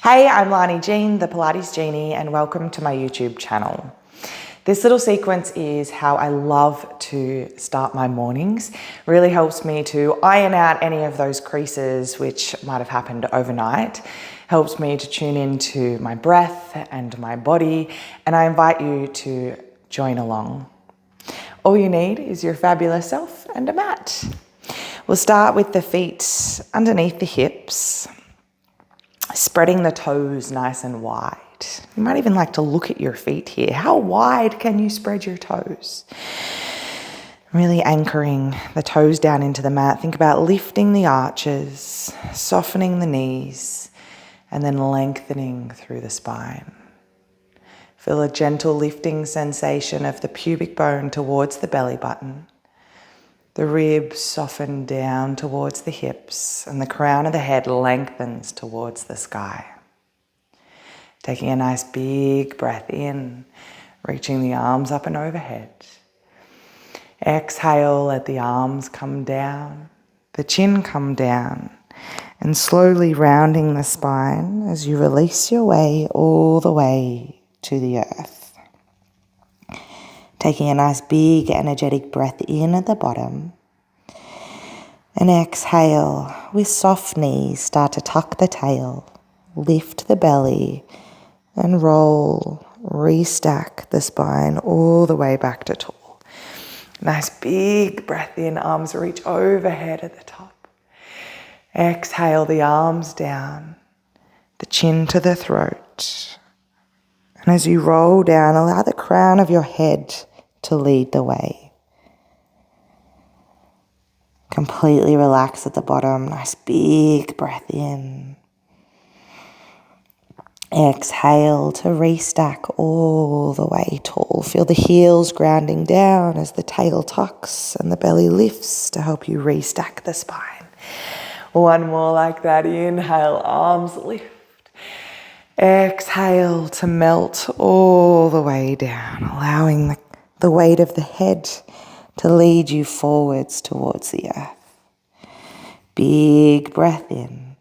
Hey, I'm Lani Jean, the Pilates Genie, and welcome to my YouTube channel. This little sequence is how I love to start my mornings. Really helps me to iron out any of those creases which might have happened overnight. Helps me to tune into my breath and my body, and I invite you to join along. All you need is your fabulous self and a mat. We'll start with the feet underneath the hips, spreading the toes nice and wide. You might even like to look at your feet here. How wide can you spread your toes? Really anchoring the toes down into the mat. Think about lifting the arches, softening the knees, and then lengthening through the spine. Feel a gentle lifting sensation of the pubic bone towards the belly button. The ribs soften down towards the hips, and the crown of the head lengthens towards the sky. Taking a nice big breath in, reaching the arms up and overhead. Exhale, let the arms come down, the chin come down, and slowly rounding the spine as you release your way all the way to the earth. Taking a nice big energetic breath in at the bottom. And exhale, with soft knees, start to tuck the tail, lift the belly, and roll, restack the spine all the way back to tall. Nice big breath in, arms reach overhead at the top. Exhale, the arms down, the chin to the throat. And as you roll down, allow the crown of your head to lead the way. Completely relax at the bottom. Nice big breath in. Exhale to restack all the way tall. Feel the heels grounding down as the tail tucks and the belly lifts to help you restack the spine. One more like that. Inhale, arms lift. Exhale to melt all the way down, allowing the weight of the head to lead you forwards towards the earth. Big breath in.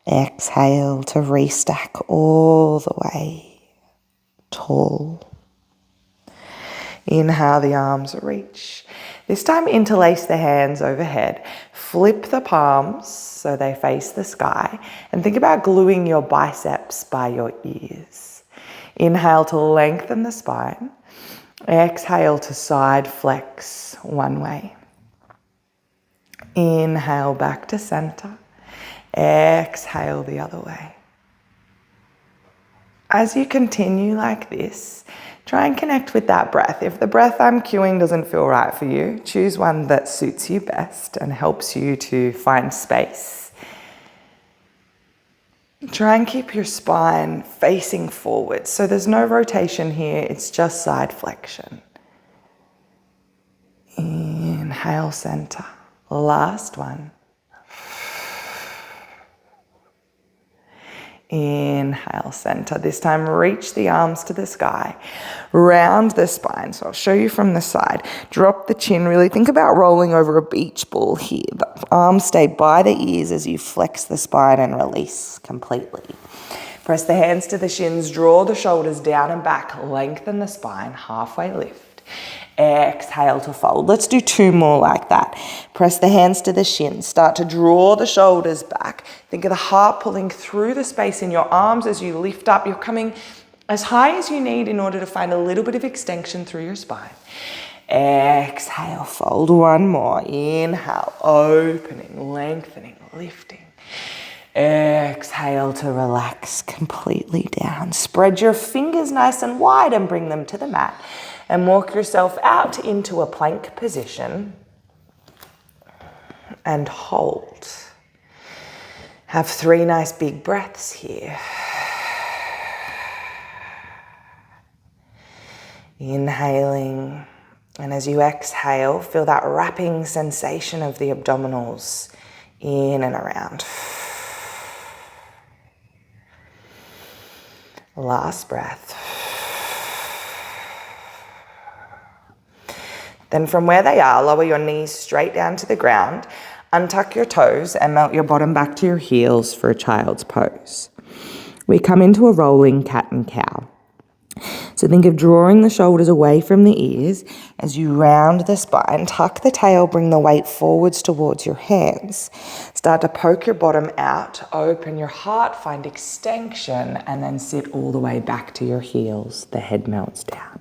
Exhale to restack all the way tall. Inhale, the arms reach. This time interlace the hands overhead. Flip the palms so they face the sky. And think about gluing your biceps by your ears. Inhale to lengthen the spine. Exhale to side flex one way. Inhale back to center. Exhale the other way. As you continue like this, try and connect with that breath. If the breath I'm cueing doesn't feel right for you, choose one that suits you best and helps you to find space. Try and keep your spine facing forward. So there's no rotation here, it's just side flexion. Inhale, center. Last one. Inhale, center. This time reach the arms to the sky. Round the spine. So I'll show you from the side. Drop the chin. Really think about rolling over a beach ball here. The arms stay by the ears as you flex the spine and release completely. Press the hands to the shins. Draw the shoulders down and back. Lengthen the spine. Halfway lift. Exhale to fold. Let's do two more like that. Press the hands to the shins. Start to draw the shoulders back. Think of the heart pulling through the space in your arms as you lift up. You're coming as high as you need in order to find a little bit of extension through your spine. Exhale, fold. One more. Inhale, opening, lengthening, lifting. Exhale to relax completely down. Spread your fingers nice and wide and bring them to the mat. And walk yourself out into a plank position and hold. Have 3 nice big breaths here. Inhaling, and as you exhale, feel that wrapping sensation of the abdominals in and around. Last breath. Then from where they are, lower your knees straight down to the ground, untuck your toes and melt your bottom back to your heels for a child's pose. We come into a rolling cat and cow. So think of drawing the shoulders away from the ears as you round the spine, tuck the tail, bring the weight forwards towards your hands. Start to poke your bottom out, open your heart, find extension, and then sit all the way back to your heels. The head melts down.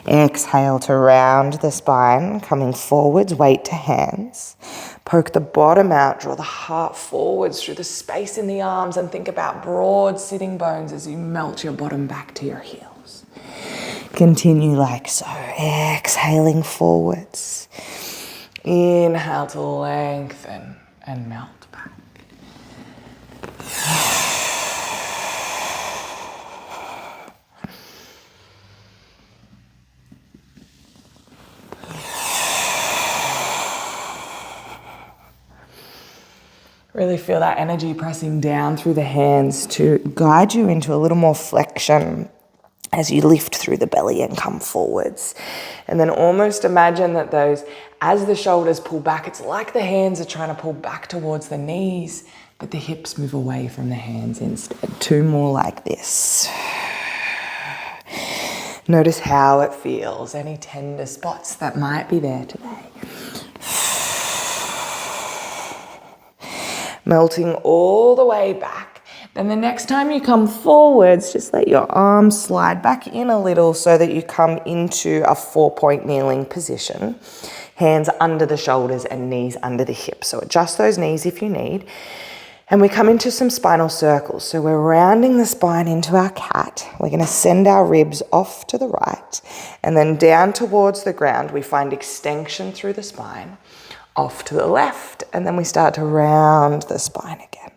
Exhale to round the spine, coming forwards, weight to hands. Poke the bottom out, draw the heart forwards through the space in the arms, and think about broad sitting bones as you melt your bottom back to your heels. Continue like so, exhaling forwards. Inhale to lengthen and melt back. Really feel that energy pressing down through the hands to guide you into a little more flexion as you lift through the belly and come forwards. And then almost imagine that as the shoulders pull back, it's like the hands are trying to pull back towards the knees, but the hips move away from the hands instead. 2 more like this. Notice how it feels, any tender spots that might be there today. Melting all the way back. Then the next time you come forwards, just let your arms slide back in a little so that you come into a 4-point kneeling position. Hands under the shoulders and knees under the hips. So adjust those knees if you need. And we come into some spinal circles. So we're rounding the spine into our cat. We're going to send our ribs off to the right and then down towards the ground. We find extension through the spine, off to the left, and then we start to round the spine again.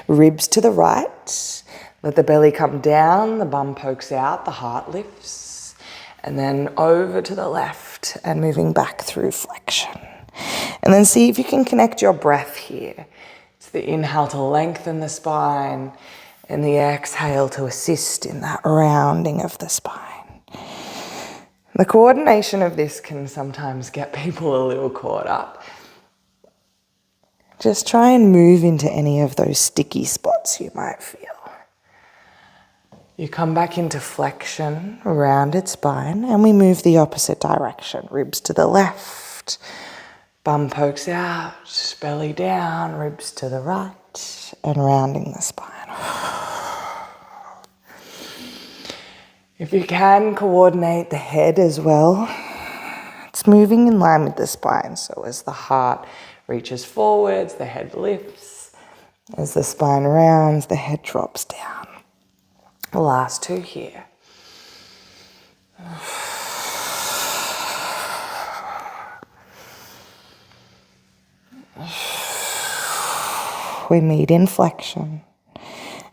Ribs to the right, let the belly come down, the bum pokes out, the heart lifts, and then over to the left and moving back through flexion. And then see if you can connect your breath here. It's the inhale to lengthen the spine and the exhale to assist in that rounding of the spine. The coordination of this can sometimes get people a little caught up. Just try and move into any of those sticky spots you might feel. You come back into flexion, rounded spine, and we move the opposite direction. Ribs to the left, bum pokes out, belly down, ribs to the right, and rounding the spine. If you can, coordinate the head as well. It's moving in line with the spine, so as the heart reaches forwards, the head lifts. As the spine rounds, the head drops down. The last 2 here. We meet in flexion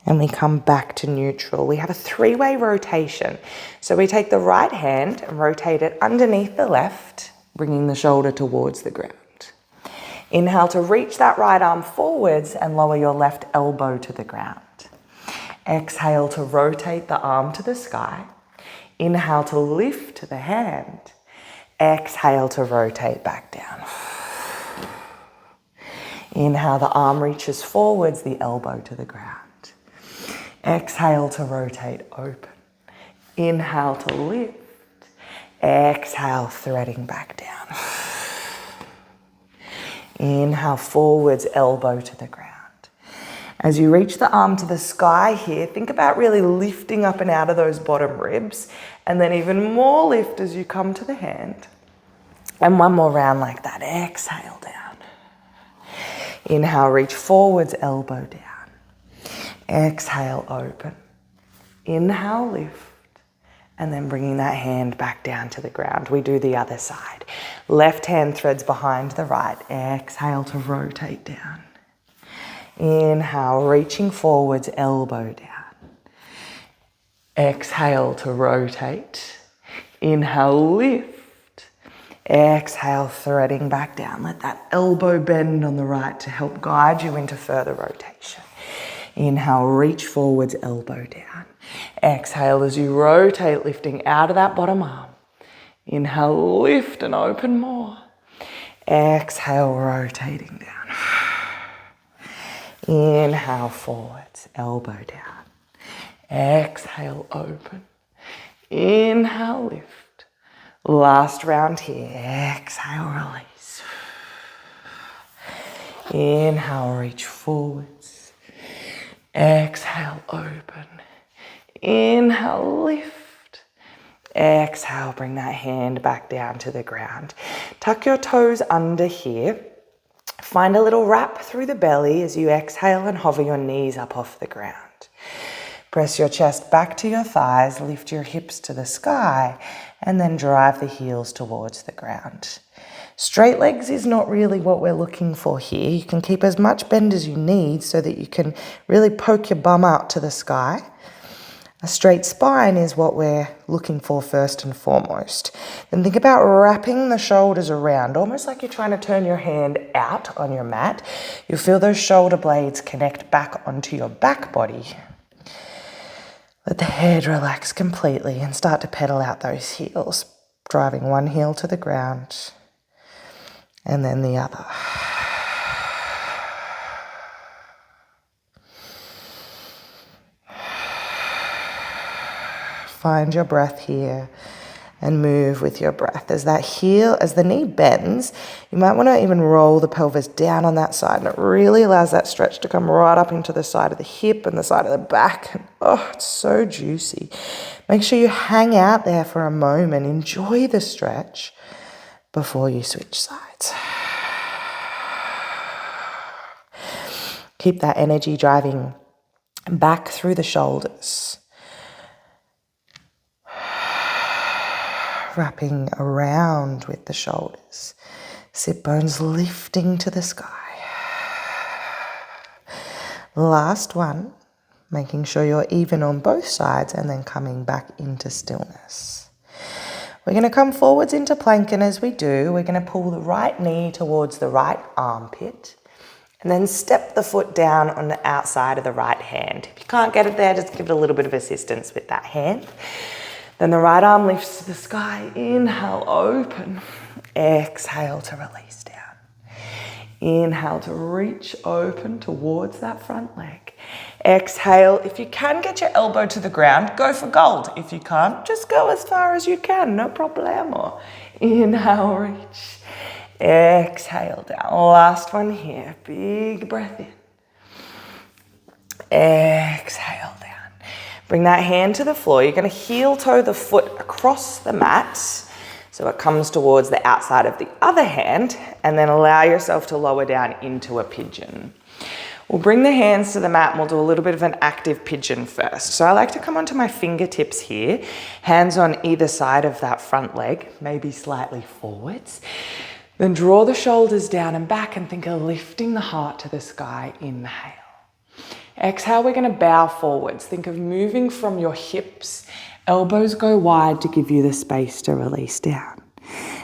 and we come back to neutral. We have a 3-way rotation. So we take the right hand and rotate it underneath the left, bringing the shoulder towards the ground. Inhale to reach that right arm forwards and lower your left elbow to the ground. Exhale to rotate the arm to the sky. Inhale to lift the hand. Exhale to rotate back down. Inhale, the arm reaches forwards, the elbow to the ground. Exhale to rotate open. Inhale to lift. Exhale, threading back down. Inhale, forwards, elbow to the ground. As you reach the arm to the sky here, think about really lifting up and out of those bottom ribs, and then even more lift as you come to the hand. And 1 more round like that. Exhale down. Inhale, reach forwards, elbow down. Exhale, open. Inhale, lift. And then bringing that hand back down to the ground. We do the other side. Left hand threads behind the right. Exhale to rotate down. Inhale, reaching forwards, elbow down. Exhale to rotate. Inhale, lift. Exhale, threading back down. Let that elbow bend on the right to help guide you into further rotation. Inhale, reach forwards, elbow down. Exhale as you rotate, lifting out of that bottom arm. Inhale, lift and open more. Exhale, rotating down. Inhale forwards, elbow down. Exhale, open. Inhale, lift. Last round here. Exhale, release. Inhale, reach forwards. Exhale, open. Inhale, lift. Exhale, bring that hand back down to the ground. Tuck your toes under here. Find a little wrap through the belly as you exhale and hover your knees up off the ground. Press your chest back to your thighs, lift your hips to the sky, and then drive the heels towards the ground. Straight legs is not really what we're looking for here. You can keep as much bend as you need so that you can really poke your bum out to the sky. A straight spine is what we're looking for first and foremost. Then think about wrapping the shoulders around, almost like you're trying to turn your hand out on your mat. You'll feel those shoulder blades connect back onto your back body. Let the head relax completely and start to pedal out those heels, driving one heel to the ground and then the other. Find your breath here and move with your breath. As the knee bends, you might want to even roll the pelvis down on that side, and it really allows that stretch to come right up into the side of the hip and the side of the back. Oh, it's so juicy. Make sure you hang out there for a moment. Enjoy the stretch before you switch sides. Keep that energy driving back through the shoulders. Wrapping around with the shoulders. Sit bones lifting to the sky. Last one, making sure you're even on both sides and then coming back into stillness. We're going to come forwards into plank, and as we do, we're going to pull the right knee towards the right armpit and then step the foot down on the outside of the right hand. If you can't get it there, just give it a little bit of assistance with that hand. Then the right arm lifts to the sky. Inhale, open. Exhale to release down. Inhale to reach open towards that front leg. Exhale. If you can get your elbow to the ground, go for gold. If you can't, just go as far as you can. No problemo. Inhale, reach. Exhale down. Last one here. Big breath in. Exhale down. Bring that hand to the floor. You're going to heel toe the foot across the mat so it comes towards the outside of the other hand, and then allow yourself to lower down into a pigeon. We'll bring the hands to the mat and we'll do a little bit of an active pigeon first. So I like to come onto my fingertips here, hands on either side of that front leg, maybe slightly forwards. Then draw the shoulders down and back and think of lifting the heart to the sky. Inhale. Exhale, we're going to bow forwards. Think of moving from your hips. Elbows go wide to give you the space to release down.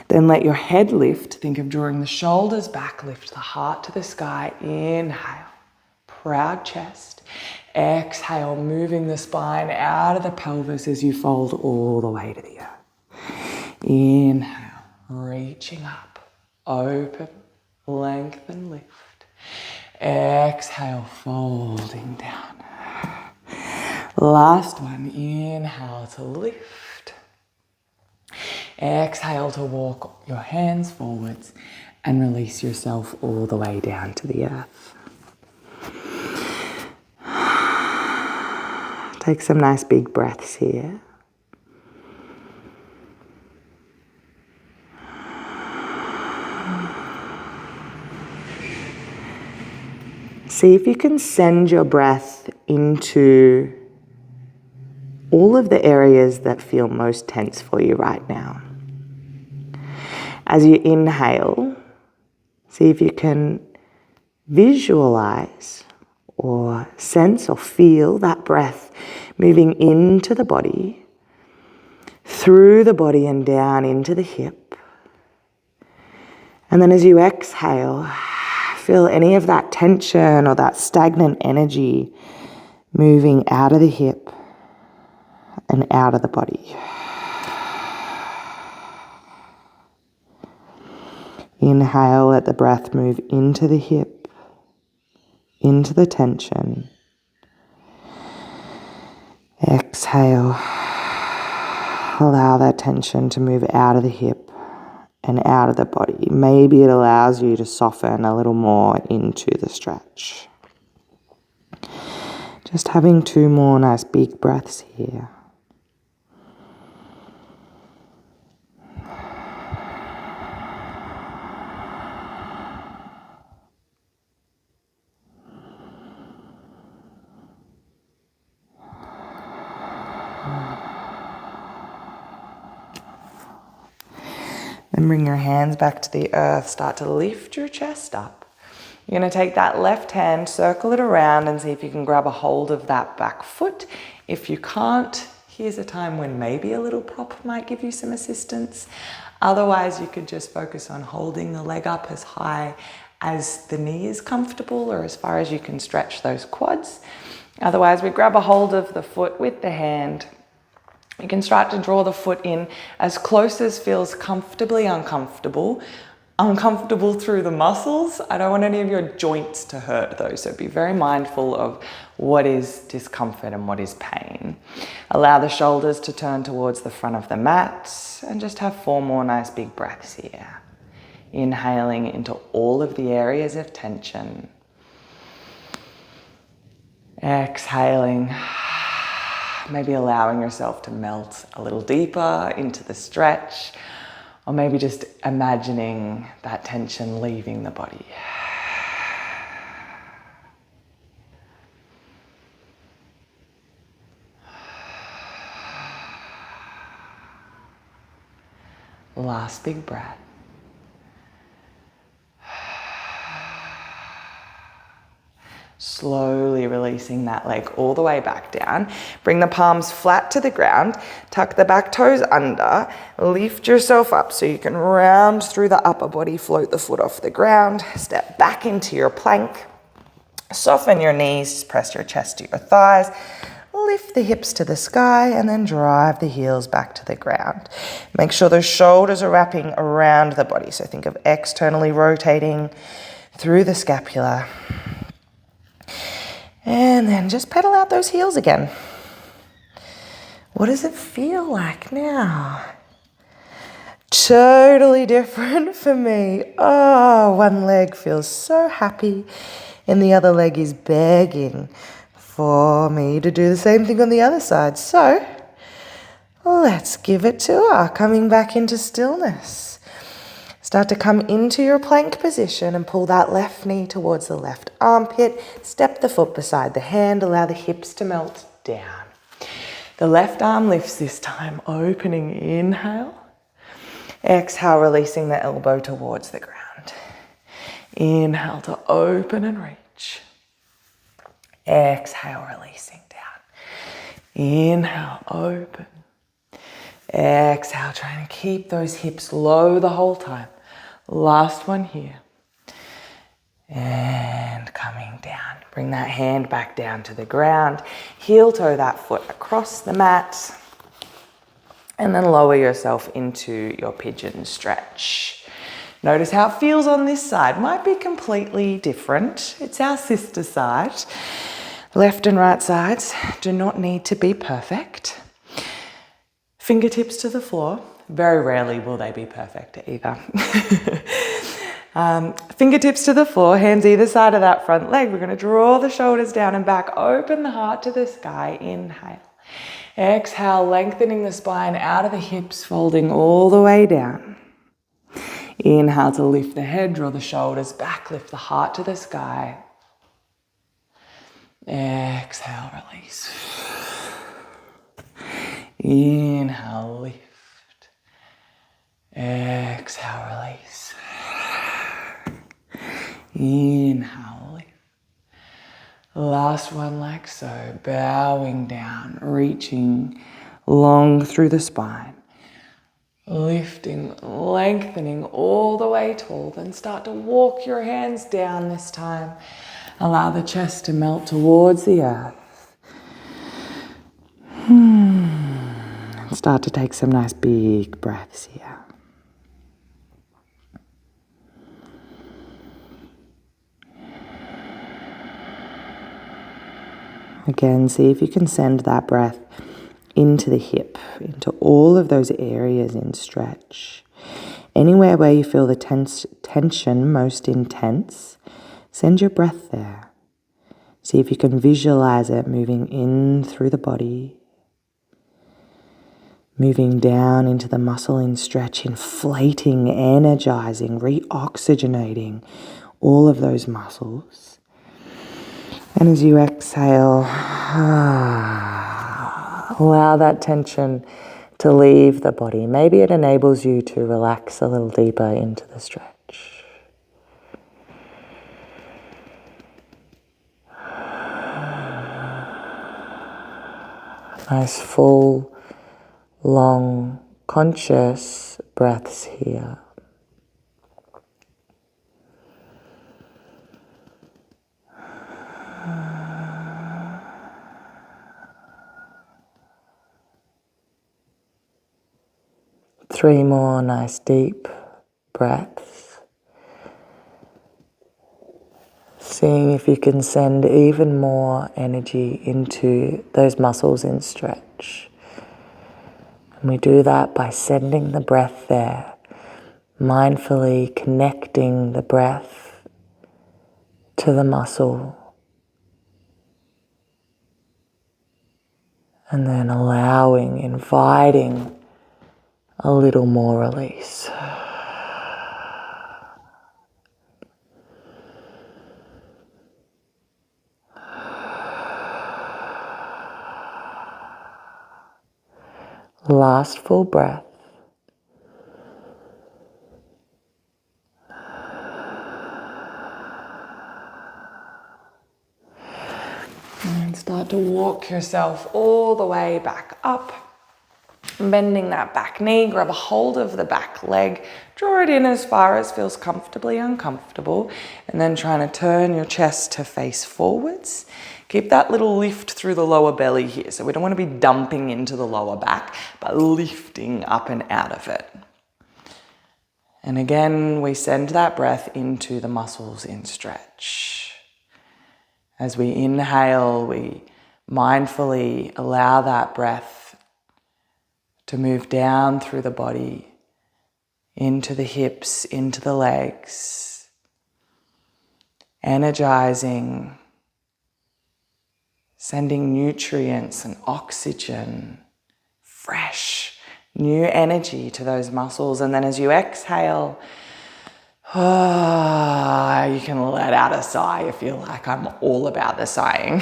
Then let your head lift. Think of drawing the shoulders back, lift the heart to the sky. Inhale. Proud chest. Exhale, moving the spine out of the pelvis as you fold all the way to the earth. Inhale, reaching up. Open, lengthen, lift. Exhale, folding down. Last one, inhale to lift. Exhale to walk your hands forwards and release yourself all the way down to the earth. Take some nice big breaths here. See if you can send your breath into all of the areas that feel most tense for you right now. As you inhale, see if you can visualize or sense or feel that breath moving into the body, through the body and down into the hip. And then as you exhale, feel any of that tension or that stagnant energy moving out of the hip and out of the body. Inhale, let the breath move into the hip into the tension. Exhale. Allow that tension to move out of the hip and out of the body. Maybe it allows you to soften a little more into the stretch. Just having 2 more nice big breaths here. Then bring your hands back to the earth. Start to lift your chest up. You're going to take that left hand, circle it around, and see if you can grab a hold of that back foot. If you can't, here's a time when maybe a little prop might give you some assistance. Otherwise, you could just focus on holding the leg up as high as the knee is comfortable or as far as you can stretch those quads. Otherwise, we grab a hold of the foot with the hand. You can start to draw the foot in as close as feels comfortably uncomfortable through the muscles. I don't want any of your joints to hurt though, so be very mindful of what is discomfort and what is pain. Allow the shoulders to turn towards the front of the mat and just have 4 more nice big breaths here. Inhaling into all of the areas of tension. Exhaling. Maybe allowing yourself to melt a little deeper into the stretch, or maybe just imagining that tension leaving the body. Last big breath. Slowly releasing that leg all the way back down. Bring the palms flat to the ground. Tuck the back toes under. Lift yourself up so you can round through the upper body. Float the foot off the ground. Step back into your plank. Soften your knees. Press your chest to your thighs. Lift the hips to the sky and then drive the heels back to the ground. Make sure those shoulders are wrapping around the body. So think of externally rotating through the scapula. And then just pedal out those heels again. What does it feel like now? Totally different for me. Oh, one leg feels so happy and the other leg is begging for me to do the same thing on the other side. So let's give it to her. Coming back into stillness. Start to come into your plank position and pull that left knee towards the left armpit. Step the foot beside the hand. Allow the hips to melt down. The left arm lifts this time, opening. Inhale. Exhale, releasing the elbow towards the ground. Inhale to open and reach. Exhale, releasing down. Inhale, open. Exhale, trying to keep those hips low the whole time. Last one here. And coming down. Bring that hand back down to the ground. Heel toe that foot across the mat. And then lower yourself into your pigeon stretch. Notice how it feels on this side. Might be completely different. It's our sister side. Left and right sides do not need to be perfect. Fingertips to the floor. Very rarely will they be perfect either. Fingertips to the floor, hands either side of that front leg. We're going to draw the shoulders down and back. Open the heart to the sky. Inhale. Exhale, lengthening the spine out of the hips, folding all the way down. Inhale to lift the head, draw the shoulders back, lift the heart to the sky. Exhale, release. Inhale, lift. Exhale, release. Inhale, lift. Last one like so, bowing down, reaching long through the spine. Lifting, lengthening all the way tall. Then start to walk your hands down this time. Allow the chest to melt towards the earth. And start to take some nice big breaths here. Again, see if you can send that breath into the hip, into all of those areas in stretch. Anywhere where you feel the tension most intense, send your breath there. See if you can visualize it moving in through the body, moving down into the muscle in stretch, inflating, energizing, reoxygenating all of those muscles. And as you exhale, allow that tension to leave the body. Maybe it enables you to relax a little deeper into the stretch. Nice full, long, conscious breaths here. Three more nice deep breaths. Seeing if you can send even more energy into those muscles in stretch. And we do that by sending the breath there, mindfully connecting the breath to the muscle. And then allowing, inviting a little more release. Last full breath. And start to walk yourself all the way back up. Bending that back knee, grab a hold of the back leg, draw it in as far as feels comfortably uncomfortable, and then trying to turn your chest to face forwards. Keep that little lift through the lower belly here. So we don't want to be dumping into the lower back, but lifting up and out of it. And again, we send that breath into the muscles in stretch. As we inhale, we mindfully allow that breath to move down through the body, into the hips, into the legs, energizing, sending nutrients and oxygen, fresh, new energy to those muscles. And then as you exhale, you can let out a sigh if you like. I'm all about the sighing.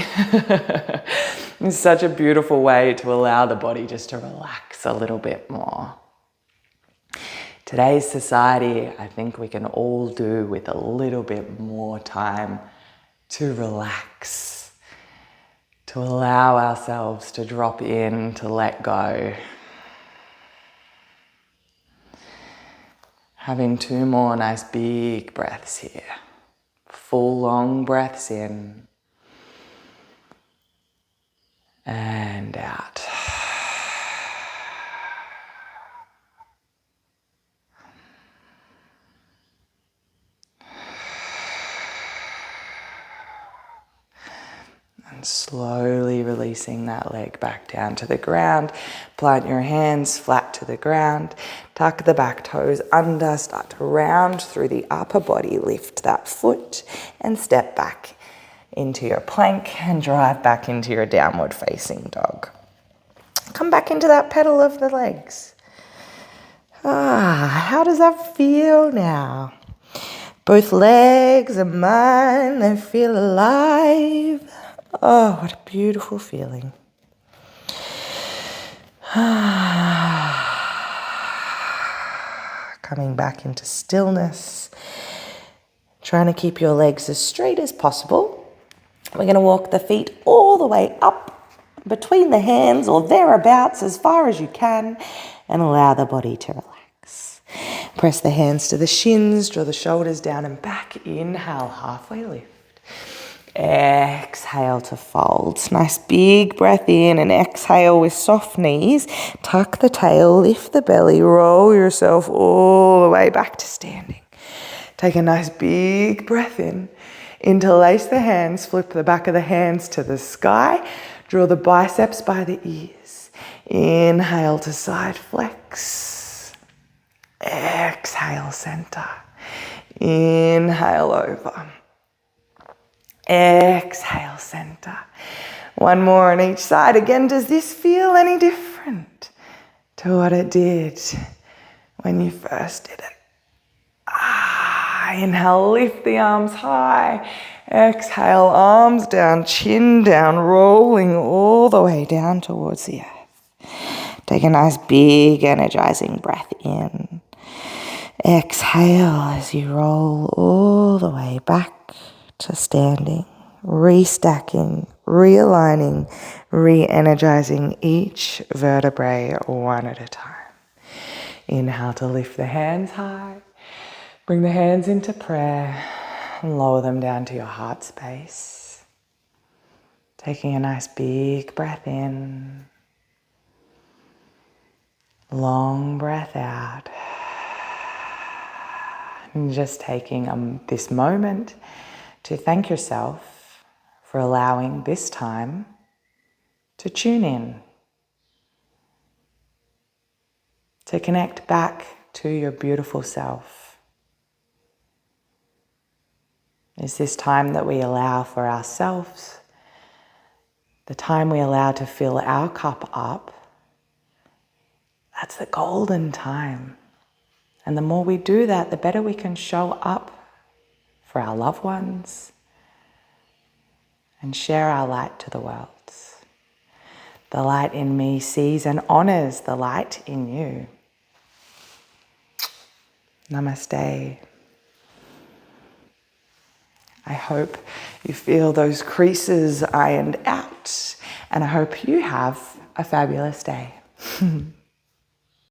It's such a beautiful way to allow the body just to relax a little bit more. Today's society, I think we can all do with a little bit more time to relax, to allow ourselves to drop in, to let go. Having two more nice big breaths here. Full long breaths in and out. And slowly releasing that leg back down to the ground. Plant your hands flat to the ground. Tuck the back toes under. Start to round through the upper body. Lift that foot and step back into your plank and drive back into your downward facing dog. Come back into that pedal of the legs. How does that feel now? Both legs are mine. They feel alive. Oh, what a beautiful feeling. Coming back into stillness. Trying to keep your legs as straight as possible. We're going to walk the feet all the way up between the hands or thereabouts as far as you can and allow the body to relax. Press the hands to the shins, draw the shoulders down and back. Inhale, halfway lift. Exhale to fold. Nice big breath in and exhale with soft knees. Tuck the tail, lift the belly, roll yourself all the way back to standing. Take a nice big breath in. Interlace the hands, flip the back of the hands to the sky. Draw the biceps by the ears. Inhale to side flex. Exhale, center. Inhale over. Exhale, center. One more on each side. Again, does this feel any different to what it did when you first did it? Inhale, lift the arms high. Exhale, arms down, chin down, rolling all the way down towards the earth. Take a nice big energizing breath in. Exhale as you roll all the way back to standing, restacking, realigning, re-energizing each vertebrae one at a time. Inhale to lift the hands high. Bring the hands into prayer and lower them down to your heart space. Taking a nice big breath in. Long breath out. And just taking this moment to thank yourself for allowing this time to tune in. To connect back to your beautiful self. Is this time that we allow for ourselves, the time we allow to fill our cup up. That's the golden time. And the more we do that, the better we can show up for our loved ones and share our light to the world. The light in me sees and honors the light in you. Namaste. I hope you feel those creases ironed out, and I hope you have a fabulous day.